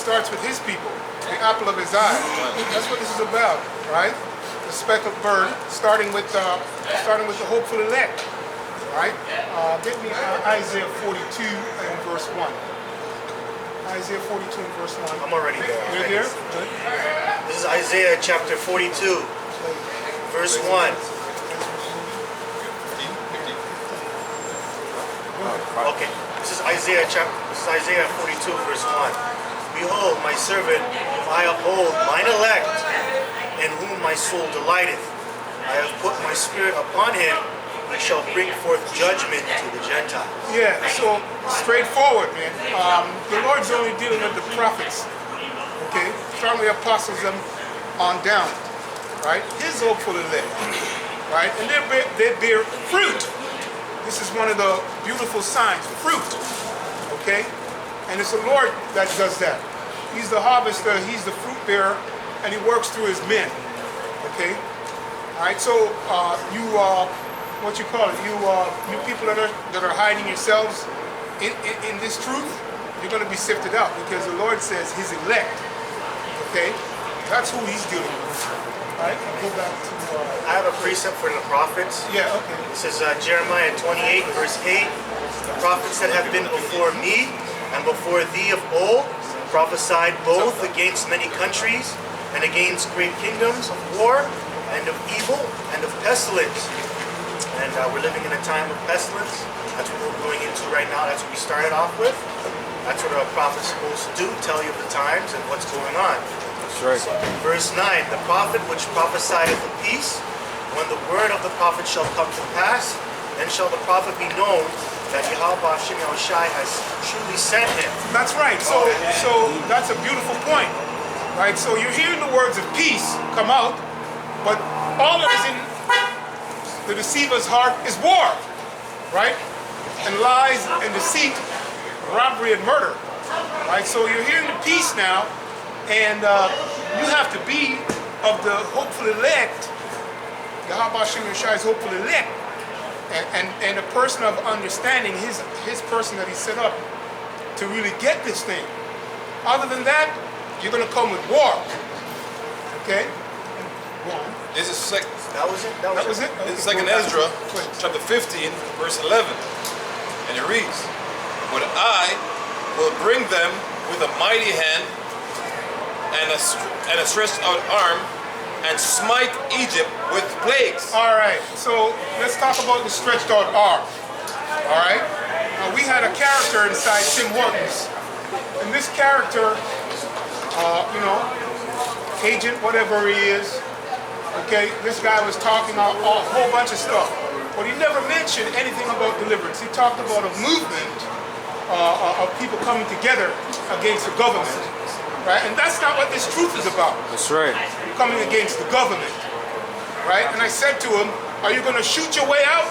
starts with his people, the apple of his eye. That's what this is about, right? The speckled bird, starting with the hopeful elect, right? Get me Isaiah 42 and verse 1. Isaiah 42 and verse 1. I'm already there. You're there? Good. This is Isaiah chapter 42, verse 1. Okay, this is Isaiah 42, verse 1. Behold, my servant, whom I uphold, mine elect, in whom my soul delighteth. I have put my spirit upon him, he shall bring forth judgment to the Gentiles. Yeah, so straightforward, man. The Lord's only dealing with the prophets, okay? Starting with the apostles and on down, right? His hopeful elect, right? And they bear fruit. This is one of the beautiful signs, fruit, okay? And it's the Lord that does that. He's the harvester, he's the fruit bearer, and he works through his men, okay? All right, so what you call it, you people that are hiding yourselves in this truth, you're going to be sifted out because the Lord says his elect, okay? That's who he's dealing with. All right, I'll go back to... I have a precept for the prophets. Yeah, okay. This is Jeremiah 28, verse 8. The prophets that have been before me and before thee of old prophesied both against many countries and against great kingdoms of war and of evil and of pestilence. And we're living in a time of pestilence. That's what we're going into right now. That's what we started off with. That's what a prophet's supposed to do, tell you of the times and what's going on. That's right. Verse 9, the prophet which prophesieth of peace, when the word of the prophet shall come to pass, then shall the prophet be known that Yahweh Shem Yahushai has truly sent him. That's right. So that's a beautiful point, right? So you're hearing the words of peace come out, but all that is in the deceiver's heart is war, right? And lies and deceit, robbery and murder, right? So you're hearing the peace now, and you have to be of the hopeful elect, Yahweh Shem Yahushai's hopeful elect, and a person of understanding his person that he set up to really get this thing. Other than that, you're going to come with war. Okay? This is That was it? That was it? This is 2nd Ezra, chapter 15, verse 11. And it reads, but I will bring them with a mighty hand and a stretched out arm, and smite Egypt with plagues. All right, so let's talk about the stretched out arm. All right, we had a character inside Tim Hortons, and this character, agent, whatever he is, okay, this guy was talking a whole bunch of stuff, but he never mentioned anything about deliverance. He talked about a movement of people coming together against the government, right? And that's not what this truth is about. That's right. Coming against the government, right? And I said to him, are you going to shoot your way out?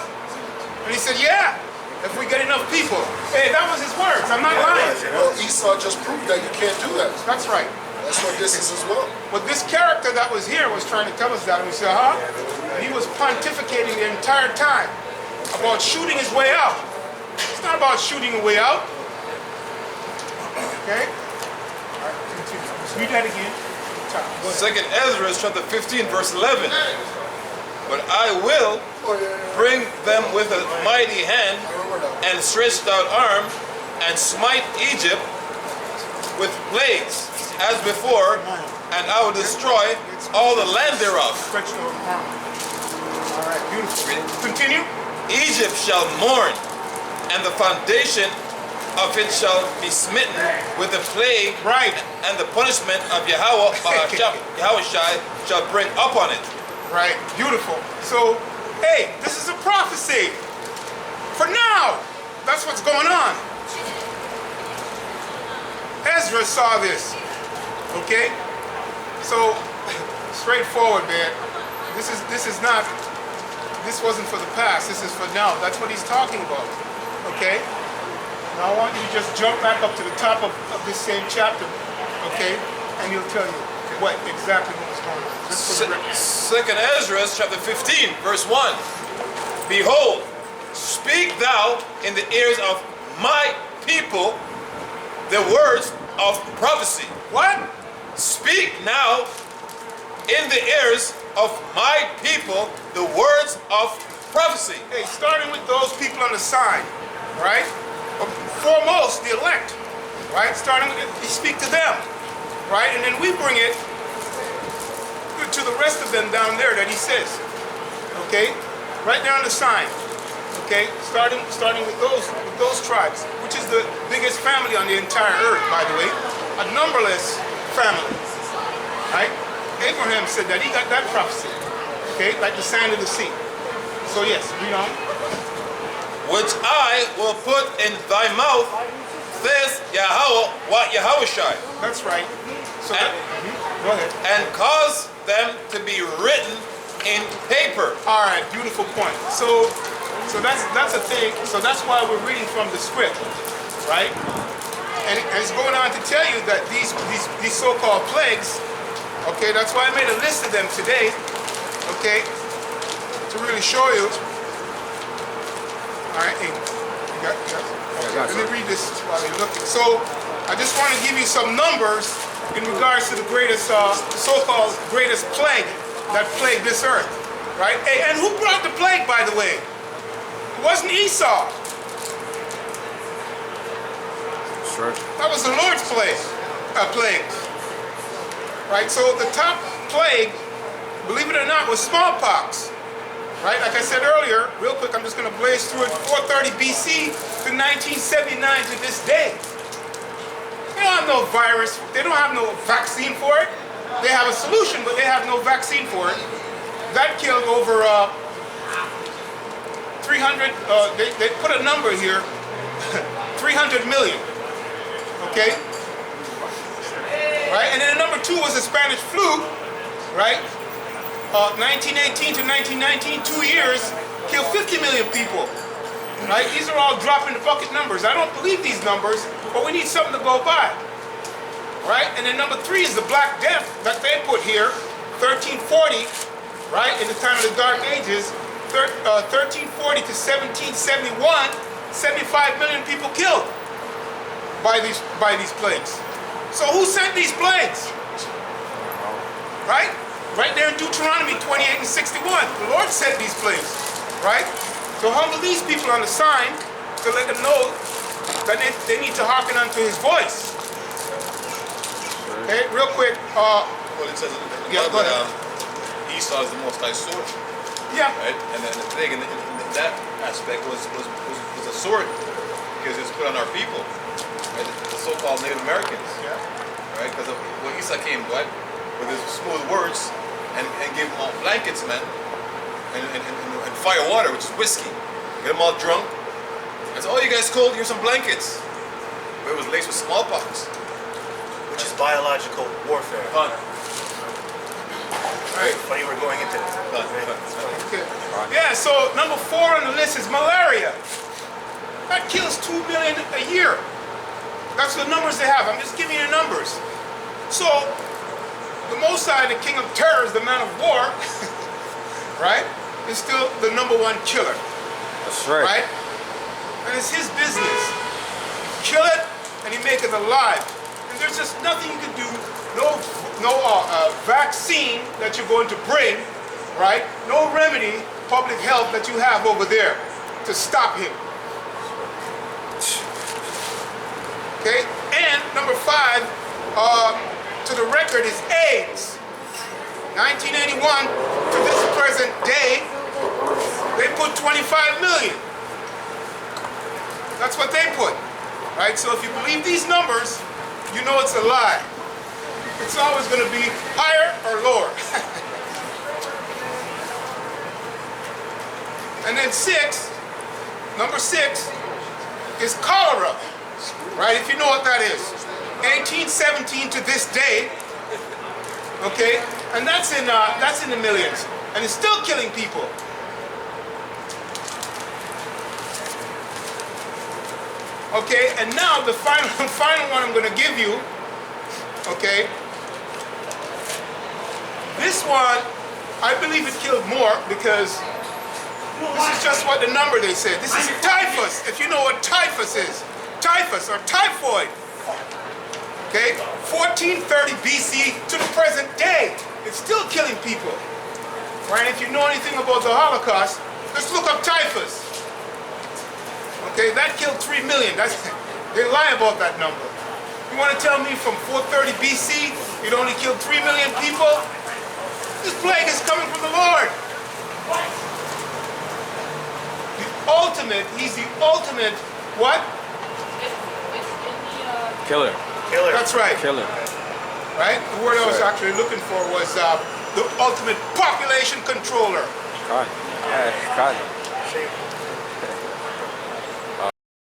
And he said, yeah, if we get enough people. Hey, that was his words. I'm not lying. Well, Esau just proved that you can't do that. That's right. That's what this is as well. But this character that was here was trying to tell us that. And we said, huh? And he was pontificating the entire time about shooting his way out. It's not about shooting a way out. Okay? All right, continue. Let's read that again. 2nd Ezra, chapter 15, verse 11. But I will bring them with a mighty hand and stretched out arm, and smite Egypt with plagues as before, and I will destroy all the land thereof. Stretched out arm. All right, beautiful. Continue. Egypt shall mourn, and the foundation of it shall be smitten with the plague, right, and the punishment of Yahweh shall bring upon it. Right, beautiful. So, hey, this is a prophecy. For now, that's what's going on. Ezra saw this, okay? So, straightforward, man. This wasn't for the past, this is for now. That's what he's talking about, okay? Now I want you to just jump back up to the top of this same chapter, okay? And he'll tell you what exactly what was going on. Just for the record. 2nd Ezra, chapter 15, verse 1. Behold, speak thou in the ears of my people the words of prophecy. What? Speak now in the ears of my people the words of prophecy. Hey, starting with those people on the sign, right? Foremost, the elect, right? Starting with, you speak to them, right? And then we bring it to the rest of them down there that he says, okay? Right there on the sign, okay? Starting with those tribes, which is the biggest family on the entire earth, by the way, a numberless family, right? Abraham said that he got that prophecy, okay? Like the sand of the sea. So yes, read on. Which I will put in thy mouth, says Yahweh, what Yahweh shai. That's right. So that, go ahead. And cause them to be written in paper. All right, beautiful point. So that's a thing. So that's why we're reading from the script, right? And it's going on to tell you that these so-called plagues, okay, that's why I made a list of them today, okay, to really show you. All right, hey, you got okay, let me read this while you're looking. So I just want to give you some numbers in regards to the greatest, so-called greatest plague that plagued this earth, right? Hey, and who brought the plague, by the way? It wasn't Esau. Sure. That was the Lord's plague. Right? So the top plague, believe it or not, was smallpox. Right? Like I said earlier, real quick, I'm just going to blaze through it. 430 BC to 1979 to this day. They don't have no virus. They don't have no vaccine for it. They have a solution, but they have no vaccine for it. That killed over 300, they put a number here, 300 million. Okay? Right? And then the number 2 was the Spanish flu, right? 1918 to 1919, 2 years, killed 50 million people. Right? These are all drop in the bucket numbers. I don't believe these numbers, but we need something to go by. Right? And then number 3 is the Black Death that they put here, 1340, right? In the time of the Dark Ages, 1340 to 1771, 75 million people killed by these plagues. So who sent these plagues? Right? Right there in Deuteronomy 28 and 61. The Lord sent these plagues. Right? So humble these people on the sign to let them know that they need to hearken unto his voice. Okay, real quick. Well, it says Yeah, go ahead. Esau is the most high sword. Yeah. Right? And then the thing in that aspect was a sword because it's put on our people. Right? The so-called Native Americans. Yeah. Right? Because when Esau came, right, with his smooth words and gave them all blankets, man, and fire water, which is whiskey. Get them all drunk. And said, oh, you guys cold? Here's some blankets. But it was laced with smallpox. Which is biological warfare. Fun. Right. Funny we're going into this. Fun. Okay. Yeah, so number 4 on the list is malaria. That kills 2 million a year. That's the numbers they have. I'm just giving you the numbers. So, the Mosai, the king of terrors, the man of war, right, is still the number 1 killer. That's right. Right? And it's his business. Kill it, and he make it alive. And there's just nothing you can do, no vaccine that you're going to bring, right? No remedy, public health that you have over there to stop him. Okay? And number 5, to the record, is AIDS. 1981 to this present day, they put 25 million. That's what they put. Right? So if you believe these numbers, you know it's a lie. It's always going to be higher or lower. And then number 6 is cholera. Right? If you know what that is. 1817 to this day. Okay? And that's in the millions. And it's still killing people. Okay, and now the final one I'm going to give you, okay, this one, I believe it killed more because this is just what the number they said. This is typhus, if you know what typhus is. Typhus or typhoid. Okay? 1430 BC to the present day. It's still killing people. Right? If you know anything about the Holocaust, just look up typhus. Okay, that killed 3 million. They lie about that number. You want to tell me from 430 BC it only killed 3 million people? This plague is coming from the Lord. The ultimate, he's the ultimate, what? Killer. Killer. That's right. Killer. Right? The word I was actually looking for was the ultimate population controller. God. Yeah, God.